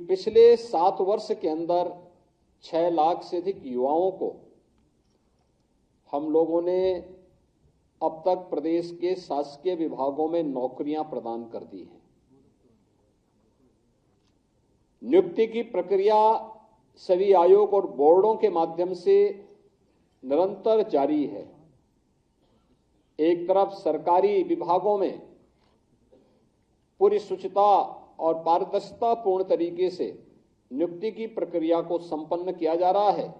पिछले 7 वर्ष के अंदर 6 लाख से अधिक युवाओं को हम लोगों ने अब तक प्रदेश के शासकीय विभागों में नौकरियां प्रदान कर दी हैं। नियुक्ति की प्रक्रिया सभी आयोग और बोर्डों के माध्यम से निरंतर जारी है। एक तरफ सरकारी विभागों में पूरी शुचिता और पारदर्शिता पूर्ण तरीके से नियुक्ति की प्रक्रिया को संपन्न किया जा रहा है,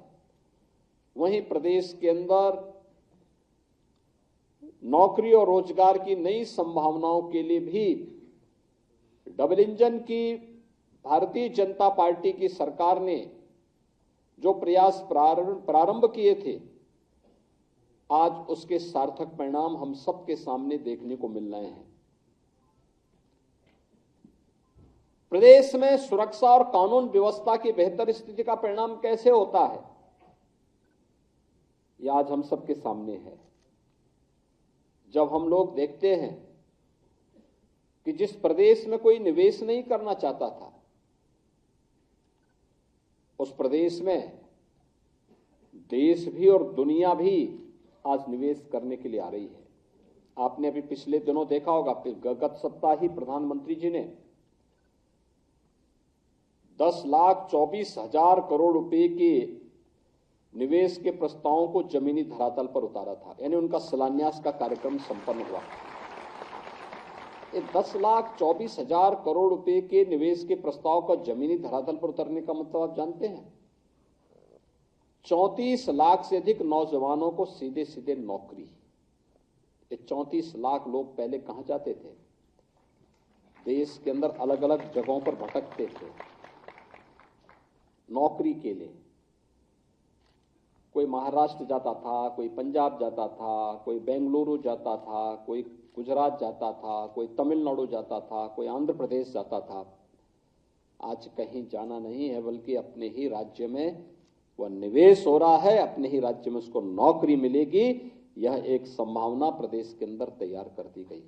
वहीं प्रदेश के अंदर नौकरी और रोजगार की नई संभावनाओं के लिए भी डबल इंजन की भारतीय जनता पार्टी की सरकार ने जो प्रयास प्रारंभ किए थे, आज उसके सार्थक परिणाम हम सबके सामने देखने को मिल रहे हैं। प्रदेश में सुरक्षा और कानून व्यवस्था की बेहतर स्थिति का परिणाम कैसे होता है, यह आज हम सबके सामने है। जब हम लोग देखते हैं कि जिस प्रदेश में कोई निवेश नहीं करना चाहता था, उस प्रदेश में देश भी और दुनिया भी आज निवेश करने के लिए आ रही है। आपने अभी पिछले दिनों देखा होगा, गत सप्ताह ही प्रधानमंत्री जी ने 10,24,000 करोड़ रुपए के निवेश के प्रस्तावों को जमीनी धरातल पर उतारा था, यानी उनका शिलान्यास का कार्यक्रम संपन्न हुआ। 10,24,000 करोड़ रुपए के निवेश के प्रस्ताव का जमीनी धरातल पर उतरने का मतलब आप जानते हैं? 34 लाख से अधिक नौजवानों को सीधे सीधे नौकरी। ये 34 लाख लोग पहले कहां जाते थे? देश के अंदर अलग अलग जगहों पर भटकते थे नौकरी के लिए। कोई महाराष्ट्र जाता था, कोई पंजाब जाता था, कोई बेंगलुरु जाता था, कोई गुजरात जाता था, कोई तमिलनाडु जाता था, कोई आंध्र प्रदेश जाता था। आज कहीं जाना नहीं है, बल्कि अपने ही राज्य में वह निवेश हो रहा है, अपने ही राज्य में उसको नौकरी मिलेगी। यह एक संभावना प्रदेश के अंदर तैयार कर दी गई।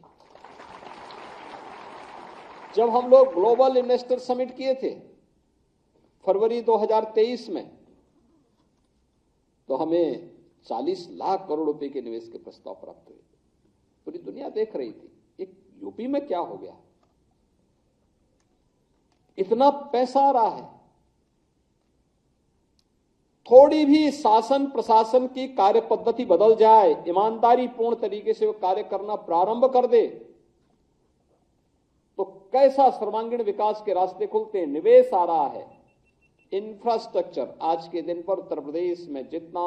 जब हम लोग ग्लोबल इन्वेस्टर समिट किए थे फरवरी 2023 में, तो हमें 40 लाख करोड़ रुपए के निवेश के प्रस्ताव प्राप्त हुए। पूरी दुनिया देख रही थी एक यूपी में क्या हो गया, इतना पैसा आ रहा है। थोड़ी भी शासन प्रशासन की कार्य पद्धति बदल जाए, ईमानदारी पूर्ण तरीके से वो कार्य करना प्रारंभ कर दे, तो कैसा सर्वांगीण विकास के रास्ते खुलते हैं। निवेश आ रहा है, इंफ्रास्ट्रक्चर। आज के दिन पर उत्तर प्रदेश में जितना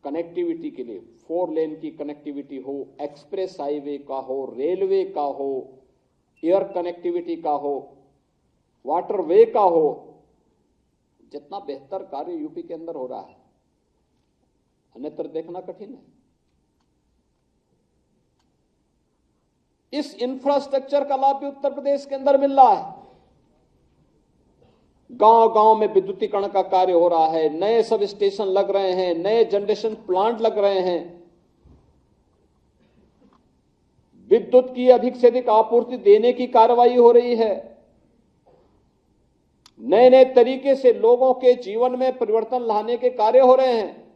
कनेक्टिविटी के लिए 4 लेन की कनेक्टिविटी हो, एक्सप्रेस हाईवे का हो, रेलवे का हो, एयर कनेक्टिविटी का हो, वाटरवे का हो, जितना बेहतर कार्य यूपी के अंदर हो रहा है, अन्यत्र देखना कठिन है। इस इंफ्रास्ट्रक्चर का लाभ भी उत्तर प्रदेश के अंदर मिल रहा है। गांव गांव में विद्युतीकरण का कार्य हो रहा है, नए सब स्टेशन लग रहे हैं, नए जनरेशन प्लांट लग रहे हैं, विद्युत की अधिक से अधिक आपूर्ति देने की कार्रवाई हो रही है, नए नए तरीके से लोगों के जीवन में परिवर्तन लाने के कार्य हो रहे हैं।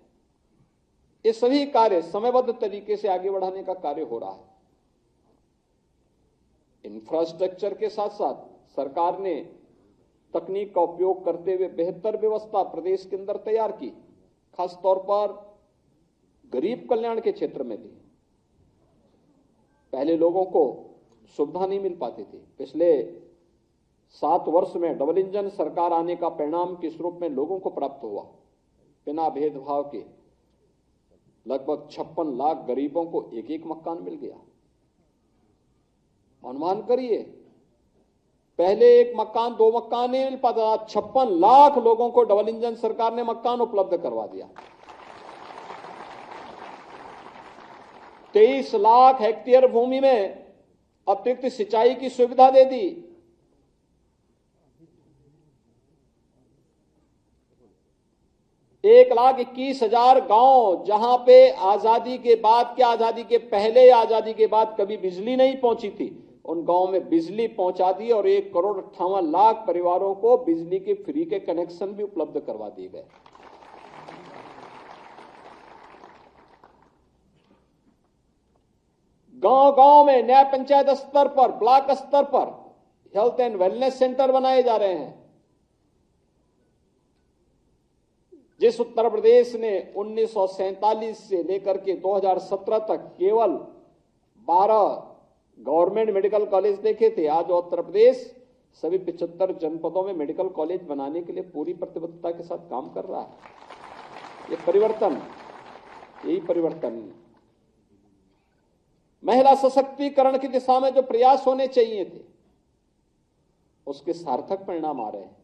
ये सभी कार्य समयबद्ध तरीके से आगे बढ़ाने का कार्य हो रहा है। इंफ्रास्ट्रक्चर के साथ साथ सरकार ने तकनीक का उपयोग करते हुए बेहतर व्यवस्था प्रदेश के अंदर तैयार की, खासतौर पर गरीब कल्याण के क्षेत्र में भी। पहले लोगों को सुविधा नहीं मिल पाती थी। पिछले 7 वर्ष में डबल इंजन सरकार आने का परिणाम किस रूप में लोगों को प्राप्त हुआ? बिना भेदभाव के लगभग 56 लाख गरीबों को एक एक मकान मिल गया। अनुमान करिए, पहले 1 मकान 2 मकान नहीं मिल पाता, 56 लाख लोगों को डबल इंजन सरकार ने मकान उपलब्ध करवा दिया। 23 लाख हेक्टेयर भूमि में अतिरिक्त सिंचाई की सुविधा दे दी। एक 1,21,000 गांव, जहां पे आजादी के बाद क्या, आजादी के पहले या आजादी के बाद कभी बिजली नहीं पहुंची थी, उन गांव में बिजली पहुंचा दी और 1,58,00,000 परिवारों को बिजली के फ्री के कनेक्शन भी उपलब्ध करवा दिए गए। गांव-गांव में न्याय पंचायत स्तर पर, ब्लॉक स्तर पर हेल्थ एंड वेलनेस सेंटर बनाए जा रहे हैं। जिस उत्तर प्रदेश ने 1947 से लेकर के 2017 तक केवल 12 गवर्नमेंट मेडिकल कॉलेज देखे थे, आज उत्तर प्रदेश सभी 75 जनपदों में मेडिकल कॉलेज बनाने के लिए पूरी प्रतिबद्धता के साथ काम कर रहा है। ये परिवर्तन, यही परिवर्तन। महिला सशक्तिकरण की दिशा में जो प्रयास होने चाहिए थे, उसके सार्थक परिणाम आ रहे हैं।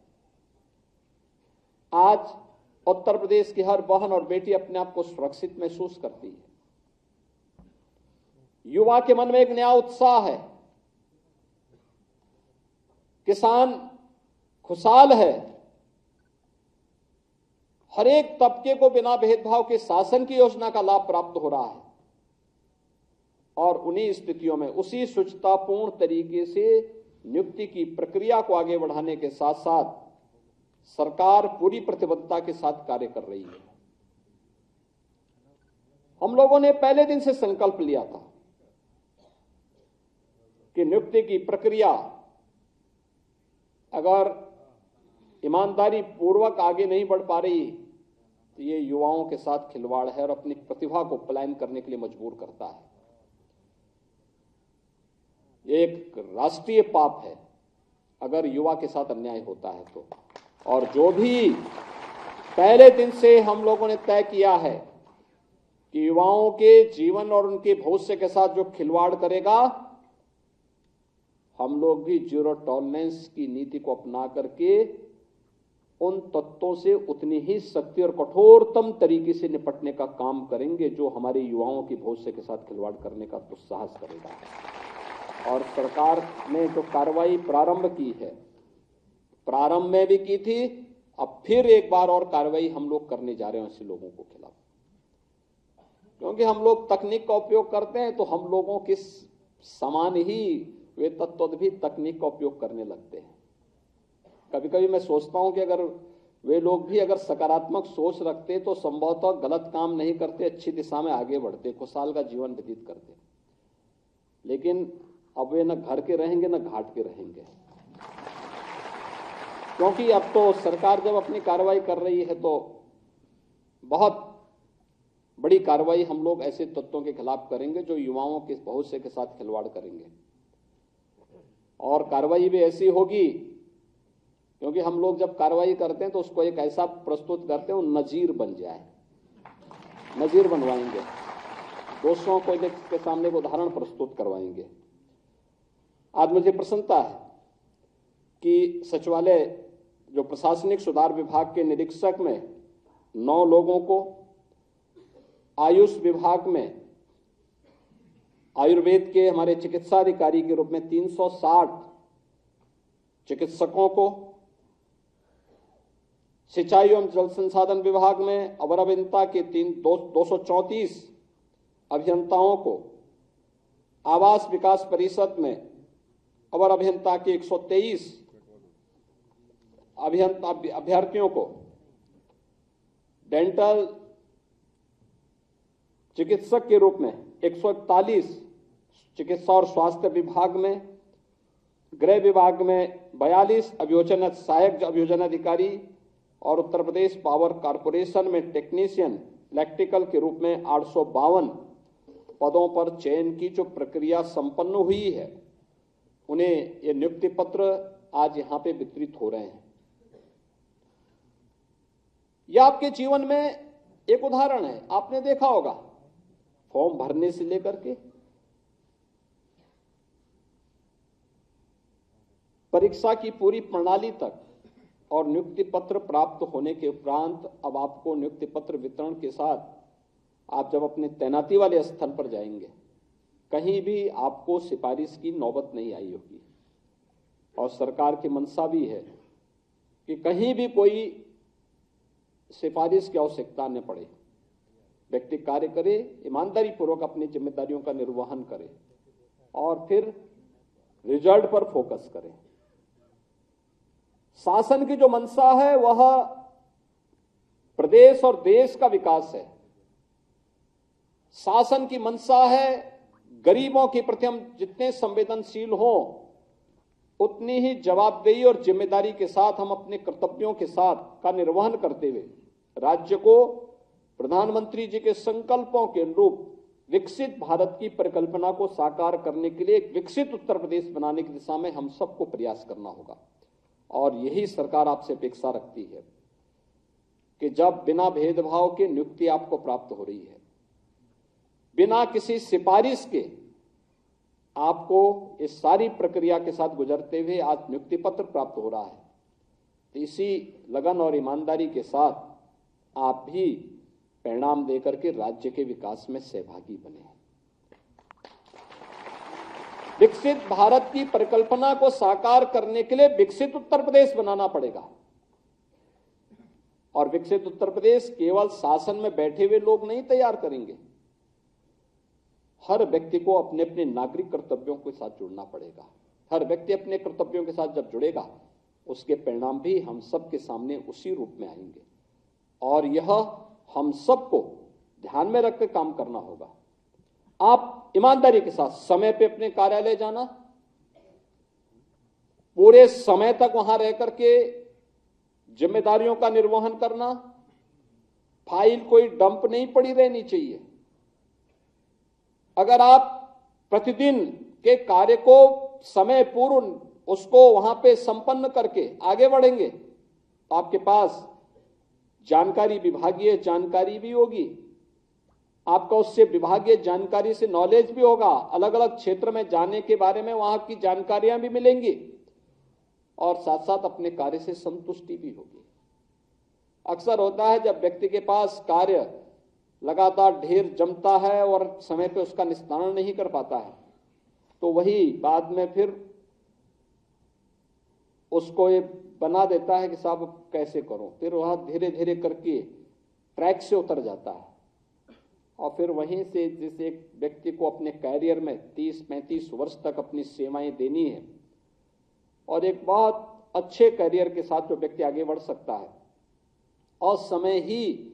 आज उत्तर प्रदेश की हर बहन और बेटी अपने आप को सुरक्षित महसूस करती है। युवा के मन में एक नया उत्साह है, किसान खुशहाल है, हर एक तबके को बिना भेदभाव के शासन की योजना का लाभ प्राप्त हो रहा है। और उन्हीं स्थितियों में उसी शुचितापूर्ण तरीके से नियुक्ति की प्रक्रिया को आगे बढ़ाने के साथ साथ सरकार पूरी प्रतिबद्धता के साथ कार्य कर रही है। हम लोगों ने पहले दिन से संकल्प लिया था कि नियुक्ति की प्रक्रिया अगर ईमानदारी पूर्वक आगे नहीं बढ़ पा रही तो ये युवाओं के साथ खिलवाड़ है और अपनी प्रतिभा को पलायन करने के लिए मजबूर करता है। ये एक राष्ट्रीय पाप है अगर युवा के साथ अन्याय होता है तो। और जो भी पहले दिन से हम लोगों ने तय किया है कि युवाओं के जीवन और उनके भविष्य के साथ जो खिलवाड़ करेगा, हम लोग भी जीरो टॉलरेंस की नीति को अपना करके उन तत्वों से उतनी ही सख्ती और कठोरतम तरीके से निपटने का काम करेंगे जो हमारे युवाओं के भविष्य के साथ खिलवाड़ करने का दुस्साहस करेगा। और सरकार ने जो कार्रवाई प्रारंभ की है, प्रारंभ में भी की थी, अब फिर एक बार और कार्रवाई हम लोग करने जा रहे हैं ऐसे लोगों को खिलाफ। क्योंकि हम लोग तकनीक का उपयोग करते हैं तो हम लोगों के समान ही वे तत्व भी तकनीक का उपयोग करने लगते हैं। कभी कभी मैं सोचता हूं कि अगर वे लोग भी अगर सकारात्मक सोच रखते तो संभवतः गलत काम नहीं करते, अच्छी दिशा में आगे बढ़ते, खुशहाल का जीवन व्यतीत करते। लेकिन अब वे न घर के रहेंगे न घाट के रहेंगे, क्योंकि अब तो सरकार जब अपनी कार्रवाई कर रही है तो बहुत बड़ी कार्रवाई हम लोग ऐसे तत्वों के खिलाफ करेंगे जो युवाओं के भविष्य के साथ खिलवाड़ करेंगे। और कार्रवाई भी ऐसी होगी, क्योंकि हम लोग जब कार्रवाई करते हैं तो उसको एक ऐसा प्रस्तुत करते हैं वो नजीर बन जाए, नजीर बनवाएंगे, दोषों को के सामने एक उदाहरण प्रस्तुत करवाएंगे। आज मुझे प्रसन्नता है कि सचिवालय जो प्रशासनिक सुधार विभाग के निरीक्षक में 9 लोगों को, आयुष विभाग में आयुर्वेद के हमारे चिकित्सा अधिकारी के रूप में 360 चिकित्सकों को, सिंचाई एवं जल संसाधन विभाग में अवर अभियंता के 234 अभियंताओं को, आवास विकास परिषद में अवर अभियंता के 123 अभ्यर्थियों को, डेंटल चिकित्सक के रूप में 141 चिकित्सा और स्वास्थ्य विभाग में, गृह विभाग में 42 अभियोजन सहायक अभियोजन अधिकारी और उत्तर प्रदेश पावर कॉरपोरेशन में टेक्नीशियन इलेक्ट्रिकल के रूप में 852 पदों पर चयन की जो प्रक्रिया संपन्न हुई है, उन्हें ये नियुक्ति पत्र आज यहां पे वितरित हो रहे हैं। यह आपके जीवन में एक उदाहरण है। आपने देखा होगा फॉर्म भरने से लेकर के परीक्षा की पूरी प्रणाली तक और नियुक्ति पत्र प्राप्त होने के उपरांत अब आपको नियुक्ति पत्र वितरण के साथ आप जब अपने तैनाती वाले स्थल पर जाएंगे, कहीं भी आपको सिफारिश की नौबत नहीं आई होगी। और सरकार की मंशा भी है कि कहीं भी कोई सिफारिश की आवश्यकता न पड़े, व्यक्ति कार्य करे, ईमानदारी पूर्वक अपनी जिम्मेदारियों का निर्वहन करे और फिर रिजल्ट पर फोकस करें। शासन की जो मंशा है वह प्रदेश और देश का विकास है। शासन की मंशा है गरीबों के प्रति हम जितने संवेदनशील हों उतनी ही जवाबदेही और जिम्मेदारी के साथ हम अपने कर्तव्यों के साथ का निर्वहन करते हुए राज्य को प्रधानमंत्री जी के संकल्पों के अनुरूप विकसित भारत की परिकल्पना को साकार करने के लिए एक विकसित उत्तर प्रदेश बनाने की दिशा में हम सबको प्रयास करना होगा। और यही सरकार आपसे अपेक्षा रखती है कि जब बिना भेदभाव के नियुक्ति आपको प्राप्त हो रही है, बिना किसी सिफारिश के आपको इस सारी प्रक्रिया के साथ गुजरते हुए आज नियुक्ति पत्र प्राप्त हो रहा है, तो इसी लगन और ईमानदारी के साथ आप भी परिणाम देकर के राज्य के विकास में सहभागी बने। विकसित भारत की परिकल्पना को साकार करने के लिए विकसित उत्तर प्रदेश बनाना पड़ेगा। और विकसित उत्तर प्रदेश केवल शासन में बैठे हुए लोग नहीं तैयार करेंगे, हर व्यक्ति को अपने अपने नागरिक कर्तव्यों के साथ जुड़ना पड़ेगा। हर व्यक्ति अपने कर्तव्यों के साथ जब जुड़ेगा उसके परिणाम भी हम सबके सामने उसी रूप में आएंगे। और यह हम सबको ध्यान में रखकर काम करना होगा। आप ईमानदारी के साथ समय पे अपने कार्यालय जाना, पूरे समय तक वहां रह करके जिम्मेदारियों का निर्वहन करना, फाइल कोई डंप नहीं पड़ी रहनी चाहिए। अगर आप प्रतिदिन के कार्य को समय पूर्व उसको वहां पे संपन्न करके आगे बढ़ेंगे तो आपके पास जानकारी, विभागीय जानकारी भी होगी, आपका उससे विभागीय जानकारी से नॉलेज भी होगा, अलग अलग क्षेत्र में जाने के बारे में वहां की जानकारियां भी मिलेंगी और साथ साथ अपने कार्य से संतुष्टि भी होगी। अक्सर होता है जब व्यक्ति के पास कार्य लगातार ढेर जमता है और समय पे उसका निस्तारण नहीं कर पाता है, तो वही बाद में फिर उसको ये बना देता है कि साहब कैसे करूं, फिर वह धीरे धीरे करके ट्रैक से उतर जाता है और फिर वहीं से जिस एक व्यक्ति को अपने कैरियर में 30-35 वर्ष तक अपनी सेवाएं देनी है और एक बहुत अच्छे कैरियर के साथ जो व्यक्ति आगे बढ़ सकता है, और समय ही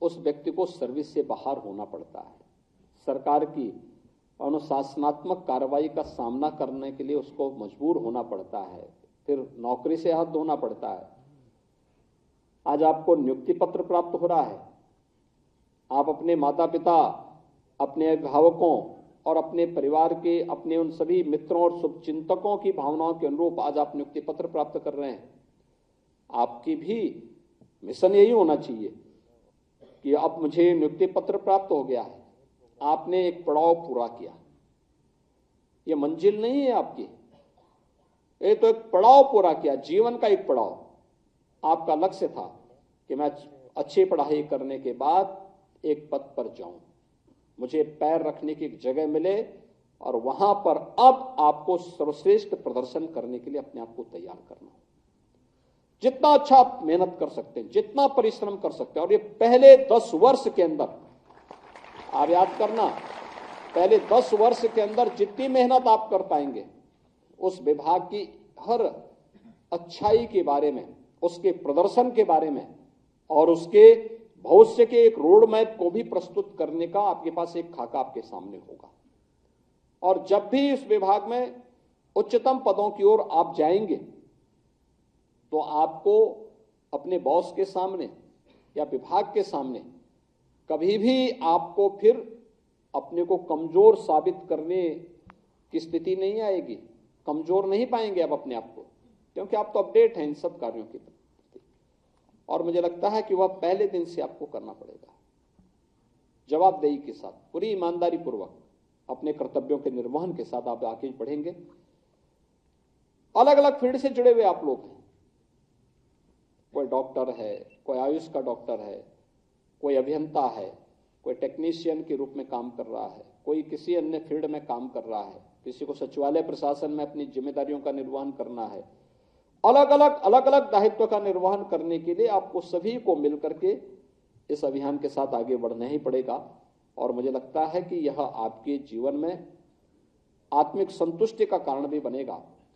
उस व्यक्ति को सर्विस से बाहर होना पड़ता है। सरकार की अनुशासनात्मक कार्रवाई का सामना करने के लिए उसको मजबूर होना पड़ता है, फिर नौकरी से हाथ धोना पड़ता है। आज आपको नियुक्ति पत्र प्राप्त हो रहा है, आप अपने माता पिता, अपने अभिभावकों और अपने परिवार के, अपने उन सभी मित्रों और शुभचिंतकों की भावनाओं के अनुरूप आज आप नियुक्ति पत्र प्राप्त कर रहे हैं। आपकी भी मिशन यही होना चाहिए कि अब मुझे नियुक्ति पत्र प्राप्त हो गया है, आपने एक पड़ाव पूरा किया। ये मंजिल नहीं है आपकी, ये तो एक पड़ाव पूरा किया, जीवन का एक पड़ाव। आपका लक्ष्य था कि मैं अच्छी पढ़ाई करने के बाद एक पद पर जाऊं, मुझे पैर रखने की एक जगह मिले और वहां पर अब आपको सर्वश्रेष्ठ प्रदर्शन करने के लिए अपने आप को तैयार करना। जितना अच्छा आप मेहनत कर सकते हैं, जितना परिश्रम कर सकते हैं, और ये पहले 10 वर्ष के अंदर आप याद करना, पहले 10 वर्ष के अंदर जितनी मेहनत आप कर पाएंगे उस विभाग की हर अच्छाई के बारे में, उसके प्रदर्शन के बारे में और उसके भविष्य के एक रोड मैप को भी प्रस्तुत करने का आपके पास एक खाका आपके सामने होगा। और जब भी इस विभाग में उच्चतम पदों की ओर आप जाएंगे तो आपको अपने बॉस के सामने या विभाग के सामने कभी भी आपको फिर अपने को कमजोर साबित करने की स्थिति नहीं आएगी। कमजोर नहीं पाएंगे आप अपने आप को, क्योंकि आप तो अपडेट हैं इन सब कार्यों की प्रति। और मुझे लगता है कि वह पहले दिन से आपको करना पड़ेगा, जवाबदेही के साथ, पूरी ईमानदारी पूर्वक अपने कर्तव्यों के निर्वहन के साथ आप आगे बढ़ेंगे। अलग अलग फील्ड से जुड़े हुए आप लोग हैं, कोई डॉक्टर है, कोई आयुष का डॉक्टर है, कोई अभियंता है, कोई टेक्नीशियन के रूप में काम कर रहा है, कोई किसी अन्य फील्ड में काम कर रहा है, किसी को सचिवालय प्रशासन में अपनी जिम्मेदारियों का निर्वहन करना है। अलग अलग दायित्व का निर्वहन करने के लिए आपको सभी को मिलकर के इस अभियान के साथ आगे बढ़ना ही पड़ेगा। और मुझे लगता है कि यह आपके जीवन में आत्मिक संतुष्टि का कारण भी बनेगा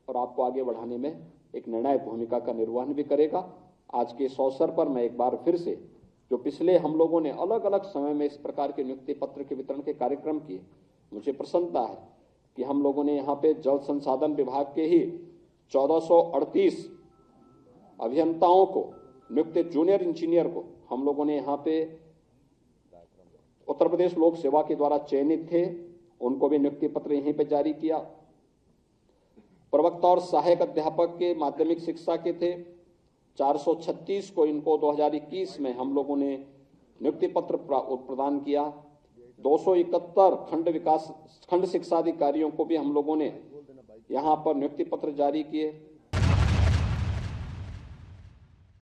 और आपको आगे बढ़ाने में एक निर्णायक भूमिका का निर्वहन भी करेगा। आज के इस अवसर पर मैं एक बार फिर से, जो पिछले हम लोगों ने अलग अलग समय में इस प्रकार के नियुक्ति पत्र के वितरण के कार्यक्रम किए, मुझे प्रसन्नता है कि हम लोगों ने यहाँ पे जल संसाधन विभाग के ही 1438 अभियंताओं को, नियुक्त जूनियर इंजीनियर को हम लोगों ने यहाँ पे उत्तर प्रदेश लोक सेवा के द्वारा चयनित थे, उनको भी नियुक्ति पत्र यहीं पे जारी किया। प्रवक्ता और सहायक अध्यापक के माध्यमिक शिक्षा के थे 436 को, इनको 2021 में हम लोगों ने नियुक्ति पत्र प्रदान किया। 271 खंड शिक्षा अधिकारियों को भी हम लोगों ने यहाँ पर नियुक्ति पत्र जारी किए।